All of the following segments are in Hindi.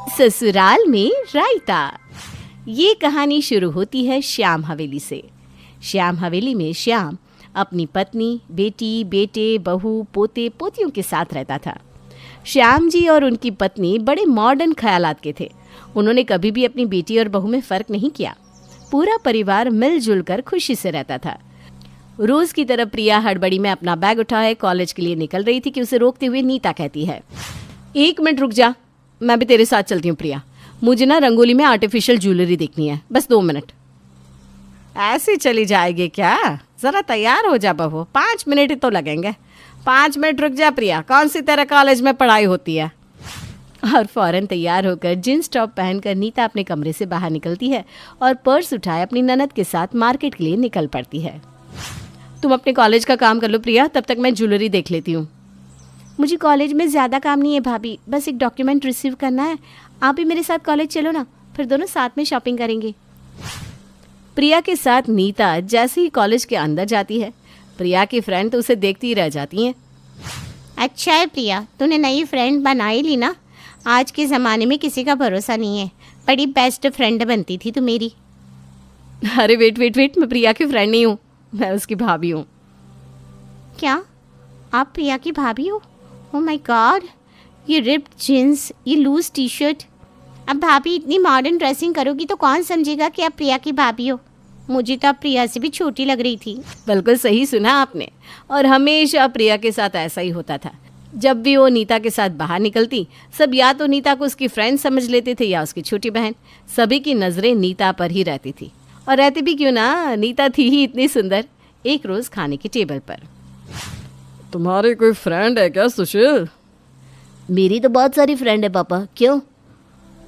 ससुराल में रायता। ये कहानी शुरू होती है श्याम हवेली से। श्याम हवेली में श्याम अपनी पत्नी, बेटी, बेटे, बहू, पोते, पोतियों के साथ रहता था। श्याम जी और उनकी पत्नी बड़े मॉडर्न ख्यालात के थे। उन्होंने कभी भी अपनी बेटी और बहू में फ़र्क नहीं किया। पूरा परिवार मिलजुल कर खुशी से रहता था। रोज़ की तरह प्रिया हड़बड़ी में अपना बैग उठाए कॉलेज के लिए निकल रही थी कि उसे रोकते हुए नीता कहती है, 1 मिनट रुक जा, मैं भी तेरे साथ चलती हूँ प्रिया। मुझे ना रंगोली में आर्टिफिशियल ज्वेलरी देखनी है, बस 2 मिनट। ऐसे चली जाएगी क्या? ज़रा तैयार हो जा बहू, 5 मिनट ही तो लगेंगे। 5 मिनट रुक जा प्रिया, कौन सी तरह कॉलेज में पढ़ाई होती है। और फौरन तैयार होकर जींस टॉप पहनकर नीता अपने कमरे से बाहर निकलती है और पर्स उठाए अपनी ननद के साथ मार्केट के लिए निकल पड़ती है। तुम अपने कॉलेज का काम कर लो प्रिया, तब तक मैं ज्वेलरी देख लेती हूँ। मुझे कॉलेज में ज़्यादा काम नहीं है भाभी, बस एक डॉक्यूमेंट रिसीव करना है। आप भी मेरे साथ कॉलेज चलो ना, फिर दोनों साथ में शॉपिंग करेंगे। प्रिया के साथ नीता जैसे ही कॉलेज के अंदर जाती है, प्रिया की फ्रेंड तो उसे देखती ही रह जाती हैं। अच्छा है प्रिया, तूने नई फ्रेंड बना ही ली ना। आज के ज़माने में किसी का भरोसा नहीं है। बड़ी बेस्ट फ्रेंड बनती थी तू मेरी। अरे वेट, मैं प्रिया की फ्रेंड नहीं हूँ, मैं उसकी भाभी हूँ। क्या? आप प्रिया की भाभी हो? ओह माय गॉड, ये रिप्ड जीन्स, ये लूज टी शर्ट। अब भाभी इतनी मॉडर्न ड्रेसिंग करोगी तो कौन समझेगा कि आप प्रिया की भाभी हो। मुझे तो आप प्रिया से भी छोटी लग रही थी। बिल्कुल सही सुना आपने। और हमेशा प्रिया के साथ ऐसा ही होता था। जब भी वो नीता के साथ बाहर निकलती, सब या तो नीता को उसकी फ्रेंड समझ लेते थे या उसकी छोटी बहन। सभी की नज़रें नीता पर ही रहती थी, और रहती भी क्यों ना, नीता थी ही इतनी सुंदर। एक रोज़ खाने की टेबल पर, तुम्हारी कोई फ्रेंड है क्या सुशील? मेरी तो बहुत सारी फ्रेंड है पापा, क्यों?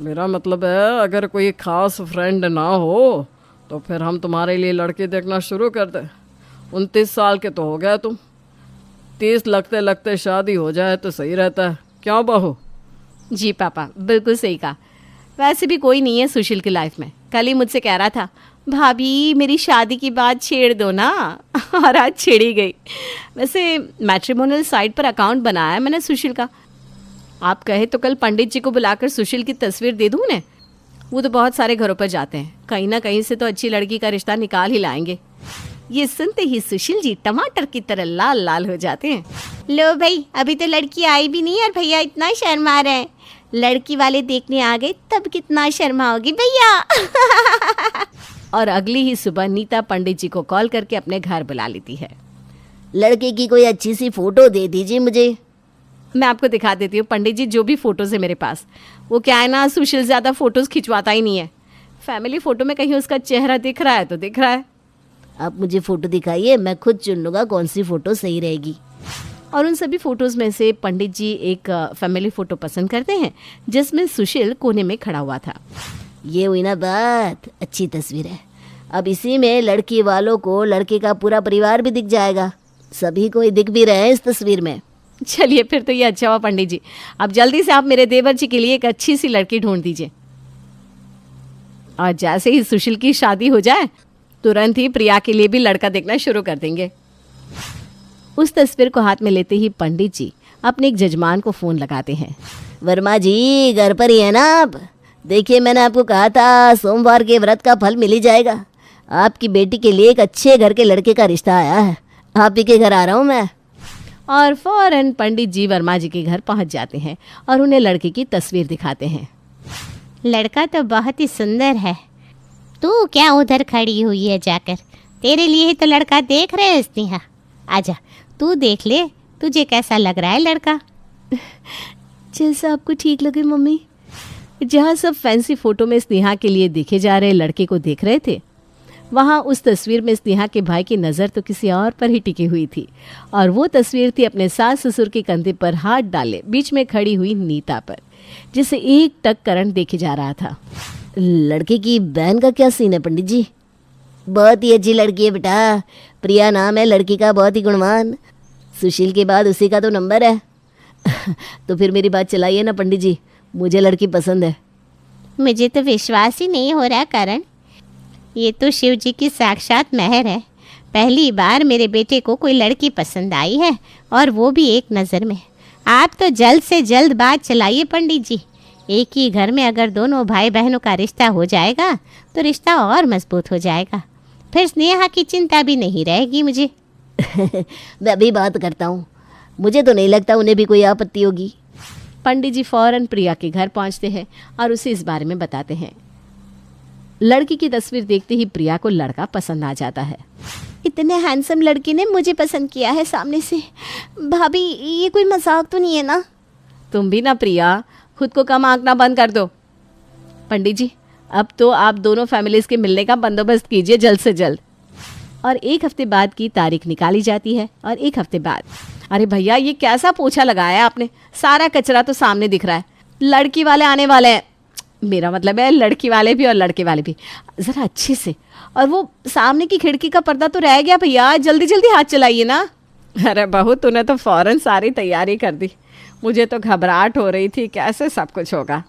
मेरा मतलब है अगर कोई खास फ्रेंड ना हो तो फिर हम तुम्हारे लिए लड़के देखना शुरू कर दें। 29 साल के तो हो गए तुम, 30 लगते लगते शादी हो जाए तो सही रहता है, क्यों बहू? जी पापा, बिल्कुल सही कहा। वैसे भी कोई नहीं है सुशील की लाइफ में। कल ही मुझसे कह रहा था, भाभी मेरी शादी की बात छेड़ दो ना, और आज छेड़ी गई। वैसे मैट्रिमोनियल साइट पर अकाउंट बनाया है मैंने सुशील का। आप कहे तो कल पंडित जी को बुलाकर सुशील की तस्वीर दे दूँ उन्हें। वो तो बहुत सारे घरों पर जाते हैं, कहीं ना कहीं से तो अच्छी लड़की का रिश्ता निकाल ही लाएंगे। ये सुनते ही सुशील जी टमाटर की तरह लाल लाल हो जाते हैं। लो भाई, अभी तो लड़की आई भी नहीं और भैया इतना शर्मा रहे हैं। लड़की वाले देखने आ गए तब कितना शर्माओगी भैया। और अगली ही सुबह नीता पंडित जी को कॉल करके अपने घर बुला लेती है। लड़के की कोई अच्छी सी फोटो दे दीजिए मुझे। मैं आपको दिखा देती हूँ पंडित जी, जो भी फ़ोटोज़ है मेरे पास। वो क्या है ना, सुशील ज़्यादा फ़ोटोज़ खिंचवाता ही नहीं है। फैमिली फ़ोटो में कहीं उसका चेहरा दिख रहा है तो दिख रहा है। आप मुझे फ़ोटो दिखाइए, मैं खुद चुन लूँगा कौन सी फ़ोटो सही रहेगी। और उन सभी फ़ोटोज़ में से पंडित जी एक फैमिली फ़ोटो पसंद करते हैं जिसमें सुशील कोने में खड़ा हुआ था। ये हुई ना बात, अच्छी तस्वीर है। अब इसी में लड़की वालों को लड़के का पूरा परिवार भी दिख जाएगा। सभी कोई दिख भी रहे हैं इस तस्वीर में। चलिए फिर तो ये अच्छा हुआ पंडित जी। अब जल्दी से आप मेरे देवर जी के लिए एक अच्छी सी लड़की ढूंढ दीजिए। और जैसे ही सुशील की शादी हो जाए तुरंत ही प्रिया के लिए भी लड़का देखना शुरू कर देंगे। उस तस्वीर को हाथ में लेते ही पंडित जी अपने एक जजमान को फ़ोन लगाते हैं। वर्मा जी घर पर ही है ना आप? देखिए मैंने आपको कहा था सोमवार के व्रत का फल मिल ही जाएगा। आपकी बेटी के लिए एक अच्छे घर के लड़के का रिश्ता आया है, आप ही के घर आ रहा हूँ मैं। और फौरन पंडित जी वर्मा जी के घर पहुंच जाते हैं और उन्हें लड़के की तस्वीर दिखाते हैं। लड़का तो बहुत ही सुंदर है। तू क्या उधर खड़ी हुई है जाकर? तेरे लिए ही तो लड़का देख रहे हैं स्नेहा। आजा तू देख ले, तुझे कैसा लग रहा है लड़का? जैसा आपको ठीक लगे मम्मी। जहाँ सब फैंसी फ़ोटो में स्नेहा के लिए देखे जा रहे लड़के को देख रहे थे, वहाँ उस तस्वीर में स्नेहा के भाई की नज़र तो किसी और पर ही टिकी हुई थी। और वो तस्वीर थी अपने सास ससुर के कंधे पर हाथ डाले बीच में खड़ी हुई नीता पर, जिसे एक टक करंट देखे जा रहा था। लड़के की बहन का क्या सीन है पंडित जी? बहुत ही अच्छी लड़की है बेटा, प्रिया नाम है लड़की का, बहुत ही गुणवान। सुशील के बाद उसी का तो नंबर है। तो फिर मेरी बात चलाइए ना पंडित जी, मुझे लड़की पसंद है। मुझे तो विश्वास ही नहीं हो रहा करण, ये तो शिव जी की साक्षात मेहर है। पहली बार मेरे बेटे को कोई लड़की पसंद आई है, और वो भी एक नज़र में। आप तो जल्द से जल्द बात चलाइए पंडित जी, एक ही घर में अगर दोनों भाई बहनों का रिश्ता हो जाएगा तो रिश्ता और मजबूत हो जाएगा। फिर स्नेहा की चिंता भी नहीं रहेगी मुझे। मैं भी बात करता हूँ, मुझे तो नहीं लगता उन्हें भी कोई आपत्ति होगी। पंडित जी फौरन प्रिया के घर पहुंचते हैं और उसे इस बारे में बताते हैं। लड़की की तस्वीर देखते ही प्रिया को लड़का पसंद आ जाता है। इतने हैंडसम लड़के ने मुझे पसंद किया है सामने से। भाभी ये कोई मजाक तो नहीं है ना? तुम भी ना प्रिया, खुद को कम आंकना बंद कर दो। पंडित जी अब तो आप दोनों फैमिलीज के मिलने का बंदोबस्त कीजिए जल्द से जल्द। और 1 हफ्ते बाद की तारीख निकाली जाती है। और 1 हफ्ते बाद, अरे भैया ये कैसा पोछा लगाया आपने, सारा कचरा तो सामने दिख रहा है। लड़की वाले आने वाले हैं, मेरा मतलब है लड़की वाले भी और लड़के वाले भी, ज़रा अच्छे से। और वो सामने की खिड़की का पर्दा तो रह गया भैया, जल्दी जल्दी हाथ चलाइए ना। अरे बहू तूने तो फौरन सारी तैयारी कर दी, मुझे तो घबराहट हो रही थी कैसे सब कुछ होगा।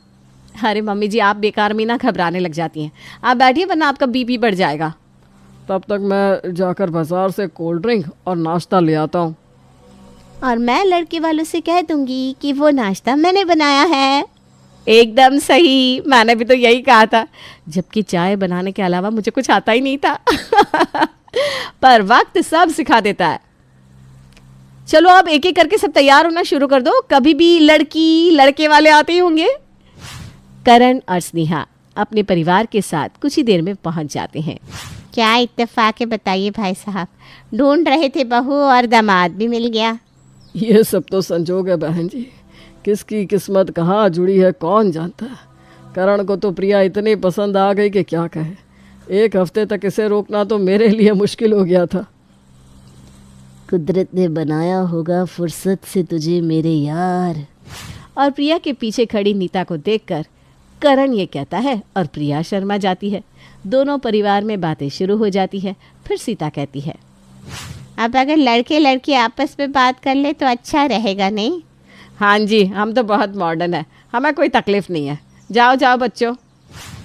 अरे मम्मी जी आप बेकार में ना घबराने लग जाती हैं, आप बैठिए वरना आपका बीपी बढ़ जाएगा। तब तक मैं जाकर बाजार से कोल्ड ड्रिंक और नाश्ता ले आता हूँ। और मैं लड़के वालों से कह दूंगी कि वो नाश्ता मैंने बनाया है। एकदम सही, मैंने भी तो यही कहा था, जबकि चाय बनाने के अलावा मुझे कुछ आता ही नहीं था। पर वक्त सब सिखा देता है। चलो अब एक एक करके सब तैयार होना शुरू कर दो, कभी भी लड़की लड़के वाले आते ही होंगे। करण और स्नेहा अपने परिवार के साथ कुछ ही देर में पहुंच जाते हैं। क्या इत्तेफाक है बताइए भाई साहब, ढूंढ रहे थे बहू और दामाद भी मिल गया। ये सब तो संजोग है बहन जी, किसकी किस्मत कहाँ जुड़ी है कौन जानता है। करण को तो प्रिया इतनी पसंद आ गई कि क्या कहे। 1 हफ्ते तक इसे रोकना तो मेरे लिए मुश्किल हो गया था। कुदरत ने बनाया होगा फुर्सत से तुझे मेरे यार। और प्रिया के पीछे खड़ी नीता को देखकर करण ये कहता है और प्रिया शर्मा जाती है। दोनों परिवार में बातें शुरू हो जाती है। फिर सीता कहती है, अब अगर लड़के लड़की आपस में बात कर ले तो अच्छा रहेगा नहीं? हाँ जी हम तो बहुत मॉडर्न है, हमें कोई तकलीफ नहीं है, जाओ जाओ बच्चों।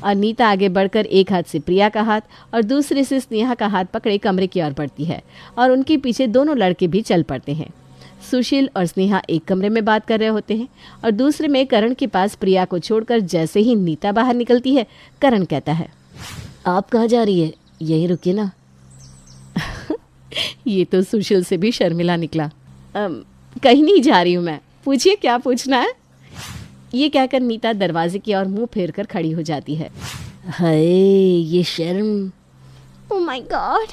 और नीता आगे बढ़कर एक हाथ से प्रिया का हाथ और दूसरे से स्नेहा का हाथ पकड़े कमरे की ओर बढ़ती है और उनके पीछे दोनों लड़के भी चल पड़ते हैं। सुशील और स्नेहा एक कमरे में बात कर रहे होते हैं और दूसरे में करण के पास प्रिया को छोड़कर जैसे ही नीता बाहर निकलती है, करण कहता है, आप कहाँ जा रही है, यहीं रुकिए ना। ये तो सुशील से भी शर्मिला निकला। कहीं नहीं जा रही हूँ मैं, पूछिए क्या पूछना है। ये कहकर नीता दरवाजे की ओर मुंह फेर कर खड़ी हो जाती है। हाय ये शर्म। ओह माय गॉड,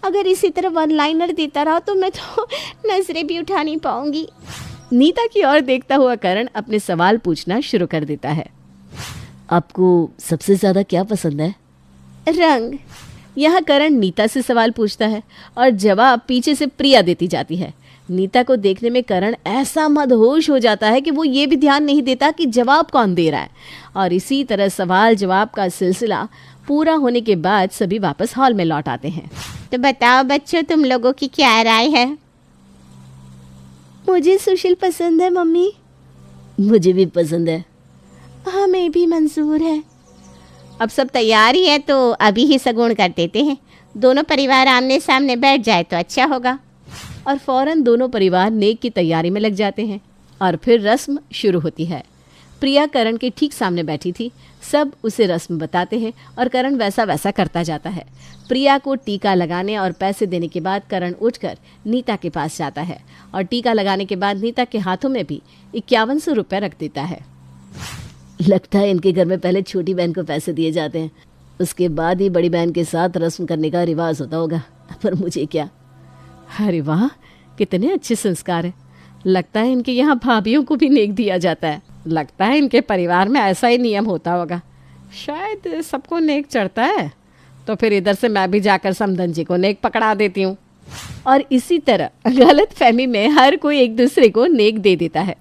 अगर इसी तरह वन लाइनर देता रहा तो मैं तो नजरें भी उठा नहीं पाऊंगी। नीता की ओर देखता हुआ करण अपने सवाल पूछना शुरू कर देता है। आपको सबसे ज़्यादा क्या पसंद है? रंग। यह करण नीता से सवाल पूछता है और जवाब पीछे से प्रिया देती जाती है। नीता को देखने में करण ऐसा मदहोश हो जाता है कि वो ये भी ध्यान नहीं देता कि जवाब कौन दे रहा है। और इसी तरह सवाल जवाब का सिलसिला पूरा होने के बाद सभी वापस हॉल में लौट आते हैं। तो बताओ बच्चों, तुम लोगों की क्या राय है? मुझे सुशील पसंद है मम्मी। मुझे भी पसंद है। हमें भी मंजूर है। अब सब तैयार ही है तो अभी ही सगुन कर देते हैं, दोनों परिवार आमने सामने बैठ जाए तो अच्छा होगा। और फौरन दोनों परिवार नेक की तैयारी में लग जाते हैं और फिर रस्म शुरू होती है। प्रिया करण के ठीक सामने बैठी थी, सब उसे रस्म बताते हैं और करण वैसा वैसा करता जाता है। प्रिया को टीका लगाने और पैसे देने के बाद करण उठकर नीता के पास जाता है और टीका लगाने के बाद नीता के हाथों में भी 5100 रुपये रख देता है। लगता है इनके घर में पहले छोटी बहन को पैसे दिए जाते हैं, उसके बाद ही बड़ी बहन के साथ रस्म करने का रिवाज होता होगा, पर मुझे क्या। अरे वाह, कितने अच्छे संस्कार हैं। लगता है इनके यहाँ भाभीियों को भी नेक दिया जाता है। लगता है इनके परिवार में ऐसा ही नियम होता होगा। शायद सबको नेक चढ़ता है, तो फिर इधर से मैं भी जाकर समधन जी को नेक पकड़ा देती हूँ। और इसी तरह गलत फहमी में हर कोई एक दूसरे को नेक दे देता है।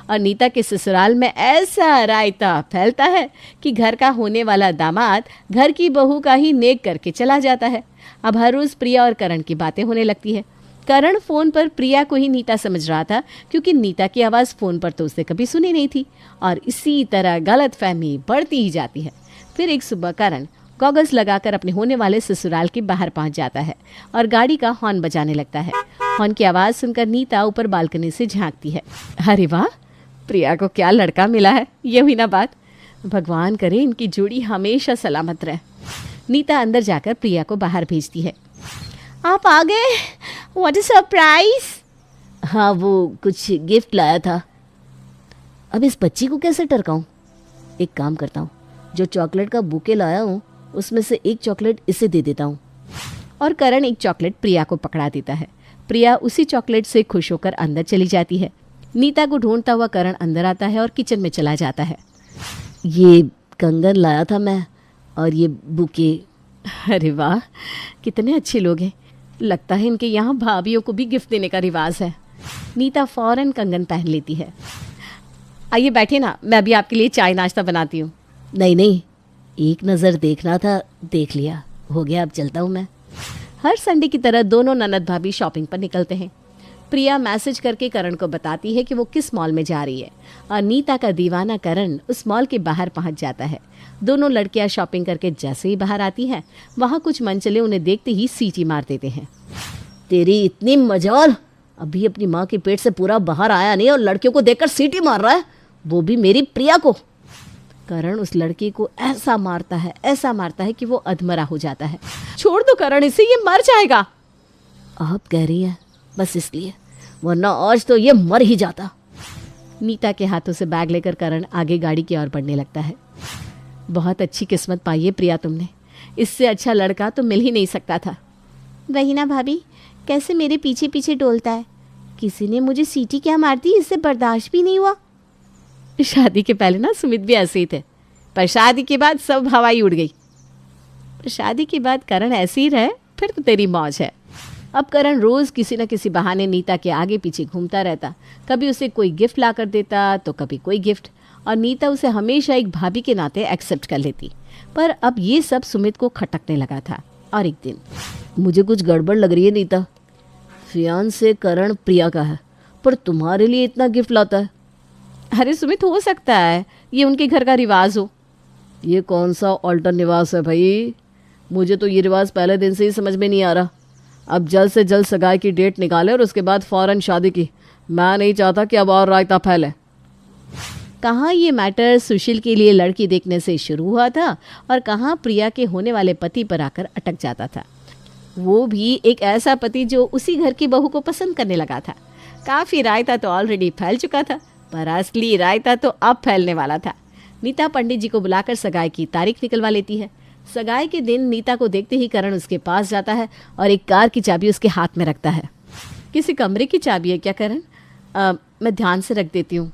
और नीता के ससुराल में ऐसा रायता फैलता है कि घर का होने वाला दामाद घर की बहू का ही नेक करके चला जाता है। अब हर रोज़ प्रिया और करण की बातें होने लगती है। करण फ़ोन पर प्रिया को ही नीता समझ रहा था, क्योंकि नीता की आवाज़ फ़ोन पर तो उसने कभी सुनी नहीं थी। और इसी तरह गलत फहमी बढ़ती ही जाती है। फिर एक सुबह करण गॉगल्स लगाकर अपने होने वाले ससुराल के बाहर पहुंच जाता है और गाड़ी का हॉर्न बजाने लगता है। हॉर्न की आवाज़ सुनकर नीता ऊपर बालकनी से झांकती है। अरे वाह, प्रिया को क्या लड़का मिला है, ये हुई ना बात। भगवान करे इनकी जोड़ी हमेशा सलामत रहे। नीता अंदर जाकर प्रिया को बाहर भेजती है। आप आ गए, व्हाट अ सरप्राइज। हाँ, वो कुछ गिफ्ट लाया था। अब इस बच्ची को कैसे टरकाऊं? एक काम करता हूँ, जो चॉकलेट का बुके लाया हूँ उसमें से एक चॉकलेट इसे दे देता हूँ। और करण एक चॉकलेट प्रिया को पकड़ा देता है। प्रिया उसी चॉकलेट से खुश होकर अंदर चली जाती है। नीता को ढूंढता हुआ करण अंदर आता है और किचन में चला जाता है। ये कंगन लाया था मैं, और ये बुके। अरे वाह, कितने अच्छे लोग हैं। लगता है इनके यहाँ भाभीयों को भी गिफ्ट देने का रिवाज है। नीता फौरन कंगन पहन लेती है। आइए बैठिए ना, मैं अभी आपके लिए चाय नाश्ता बनाती हूँ। नहीं नहीं, एक नज़र देखना था, देख लिया, हो गया, अब चलता हूँ मैं। हर संडे की तरह दोनों ननद भाभी शॉपिंग पर निकलते हैं। प्रिया मैसेज करके करण को बताती है कि वो किस मॉल में जा रही है और नीता का दीवाना करण उस मॉल के बाहर पहुंच जाता है। दोनों लड़कियां शॉपिंग करके जैसे ही बाहर आती हैं, वहां कुछ मनचले उन्हें देखते ही सीटी मार देते हैं। तेरी इतनी मजाल, अभी अपनी माँ के पेट से पूरा बाहर आया नहीं और लड़कियों को देखकर सीटी मार रहा है, वो भी मेरी प्रिया को। करण उस लड़की को ऐसा मारता है कि वो अधमरा हो जाता है। छोड़ दो करण इसे, ये मर जाएगा। आप कह रही हैं बस इसलिए, वरना आज तो ये मर ही जाता। नीता के हाथों से बैग लेकर करण आगे गाड़ी की ओर बढ़ने लगता है। बहुत अच्छी किस्मत पाई है प्रिया तुमने, इससे अच्छा लड़का तो मिल ही नहीं सकता था। वही ना भाभी, कैसे मेरे पीछे पीछे डोलता है। किसी ने मुझे सीटी क्या मार दी, इससे बर्दाश्त भी नहीं हुआ। शादी के पहले ना सुमित भी ऐसे ही थे, पर शादी के बाद सब हवाई उड़ गई। शादी के बाद करण ऐसे ही रहे, फिर तो तेरी मौज है। अब करण रोज किसी न किसी बहाने नीता के आगे पीछे घूमता रहता। कभी उसे कोई गिफ्ट ला कर देता तो कभी कोई गिफ्ट, और नीता उसे हमेशा एक भाभी के नाते एक्सेप्ट कर लेती। पर अब ये सब सुमित को खटकने लगा था। और एक दिन, मुझे कुछ गड़बड़ लग रही है नीता। फियांसे करण प्रिया का है, पर तुम्हारे लिए इतना गिफ्ट लाता है। अरे सुमित, हो सकता है ये उनके घर का रिवाज हो। ये कौन सा ऑल्टर निवास है भाई? मुझे तो ये रिवाज पहले दिन से ही समझ में नहीं आ रहा। अब जल्द से जल्द सगाई की डेट निकाले और उसके बाद फौरन शादी की। मैं नहीं चाहता कि अब और रायता फैले। कहाँ ये मैटर सुशील के लिए लड़की देखने से शुरू हुआ था और कहाँ प्रिया के होने वाले पति पर आकर अटक जाता था। वो भी एक ऐसा पति जो उसी घर की बहू को पसंद करने लगा था। काफ़ी रायता तो ऑलरेडी फैल चुका था, पर असली रायता तो अब फैलने वाला था। नीता पंडित जी को बुलाकर सगाई की तारीख निकलवा लेती है। सगाई के दिन नीता को देखते ही करण उसके पास जाता है और एक कार की चाबी उसके हाथ में रखता है। किसी कमरे की चाबी है क्या करण? मैं ध्यान से रख देती हूँ।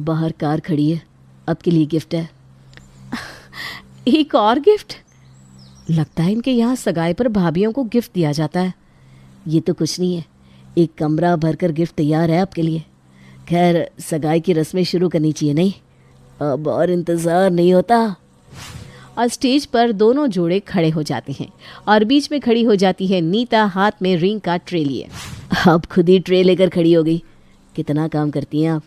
बाहर कार खड़ी है, आपके लिए गिफ्ट है। एक और गिफ्ट? लगता है इनके यहाँ सगाई पर भाभियों को गिफ्ट दिया जाता है। ये तो कुछ नहीं है, एक कमरा भरकर गिफ्ट तैयार है आपके लिए। खैर, सगाई की रस्में शुरू करनी चाहिए नहीं? अब और इंतज़ार नहीं होता। और स्टेज पर दोनों जोड़े खड़े हो जाते हैं और बीच में खड़ी हो जाती है नीता, हाथ में रिंग का ट्रे लिए। आप खुद ही ट्रे लेकर खड़ी हो गई, कितना काम करती हैं आप।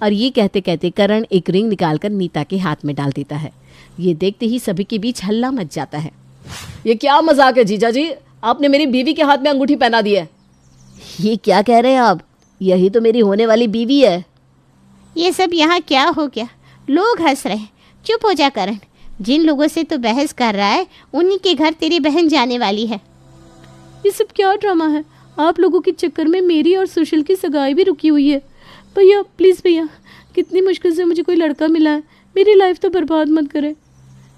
और ये कहते कहते करण एक रिंग निकालकर नीता के हाथ में डाल देता है। ये देखते ही सभी के बीच हल्ला मच जाता है। ये क्या मजाक है जीजा जी? आपने मेरी बीवी के हाथ में अंगूठी पहना दी है। ये क्या कह रहे हैं आप? यही तो मेरी होने वाली बीवी है। ये सब यहाँ क्या हो गया? लोग हंस रहे हैं, चुप हो जा करण। जिन लोगों से तो बहस कर रहा है उन्हीं के घर तेरी बहन जाने वाली है। ये सब क्या ड्रामा है? आप लोगों के चक्कर में मेरी और सुशील की सगाई भी रुकी हुई है। भैया प्लीज़ भैया, कितनी मुश्किल से मुझे कोई लड़का मिला है, मेरी लाइफ तो बर्बाद मत करे।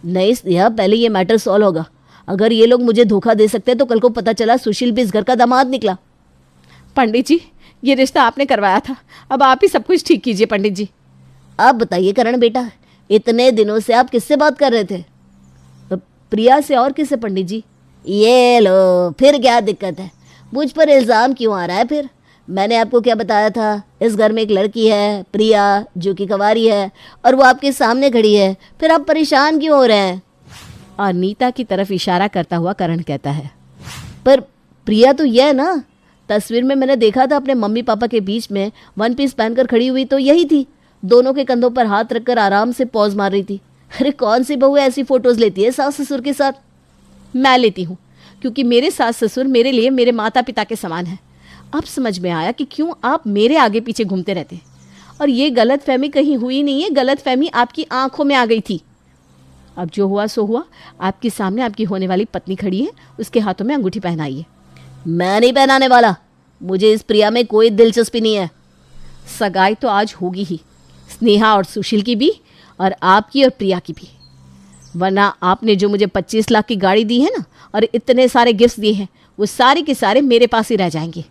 नहीं स्नेहा, पहले ये मैटर सॉल्व होगा। अगर ये लोग मुझे धोखा दे सकते हैं तो कल को पता चला सुशील भी इस घर का दामाद निकला। पंडित जी, ये रिश्ता आपने करवाया था, अब आप ही सब कुछ ठीक कीजिए पंडित जी। आप बताइए करण बेटा, इतने दिनों से आप किससे बात कर रहे थे? प्रिया से। और किससे पंडित जी? ये लो, फिर क्या दिक्कत है? मुझ पर इल्ज़ाम क्यों आ रहा है फिर? मैंने आपको क्या बताया था? इस घर में एक लड़की है प्रिया, जो कि कंवारी है, और वो आपके सामने खड़ी है। फिर आप परेशान क्यों हो रहे हैं? और नीता की तरफ इशारा करता हुआ करण कहता है, पर प्रिया तो यह है ना, तस्वीर में मैंने देखा था अपने मम्मी पापा के बीच में वन पीस पहनकर खड़ी हुई तो यही थी। दोनों के कंधों पर हाथ रखकर आराम से पॉज मार रही थी। अरे कौन सी बहू ऐसी फोटोज लेती है सास ससुर के साथ? मैं लेती हूँ, क्योंकि मेरे सास ससुर मेरे लिए मेरे माता पिता के समान है। अब समझ में आया कि क्यों आप मेरे आगे पीछे घूमते रहते हैं। और ये गलत फहमी कहीं हुई नहीं है, गलत फहमी आपकी आंखों में आ गई थी। अब जो हुआ सो हुआ, आपके सामने आपकी होने वाली पत्नी खड़ी है, उसके हाथों में अंगूठी पहनाइए। मैं नहीं पहनाने वाला, मुझे इस प्रिया में कोई दिलचस्पी नहीं है। सगाई तो आज होगी ही, स्नेहा और सुशील की भी, और आपकी और प्रिया की भी। वरना आपने जो मुझे 25 लाख की गाड़ी दी है ना, और इतने सारे गिफ्ट दिए हैं, वो सारे के सारे मेरे पास ही रह जाएंगे।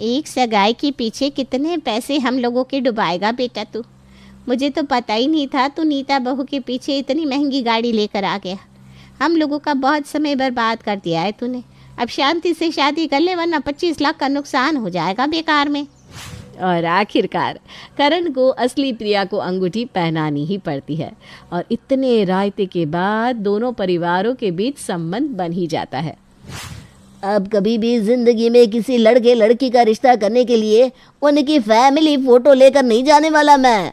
एक सगाई के पीछे कितने पैसे हम लोगों के डुबाएगा बेटा तू। मुझे तो पता ही नहीं था तू नीता बहू के पीछे इतनी महंगी गाड़ी लेकर आ गया। हम लोगों का बहुत समय बर्बाद कर दिया है तूने। अब शांति से शादी कर ले, वरना 25 लाख का नुकसान हो जाएगा बेकार में। और आखिरकार करण को असली प्रिया को अंगूठी पहनानी ही पड़ती है, और इतने रायते के बाद दोनों परिवारों के बीच संबंध बन ही जाता है। अब कभी भी जिंदगी में किसी लड़के लड़की का रिश्ता करने के लिए उनकी फैमिली फोटो लेकर नहीं जाने वाला मैं।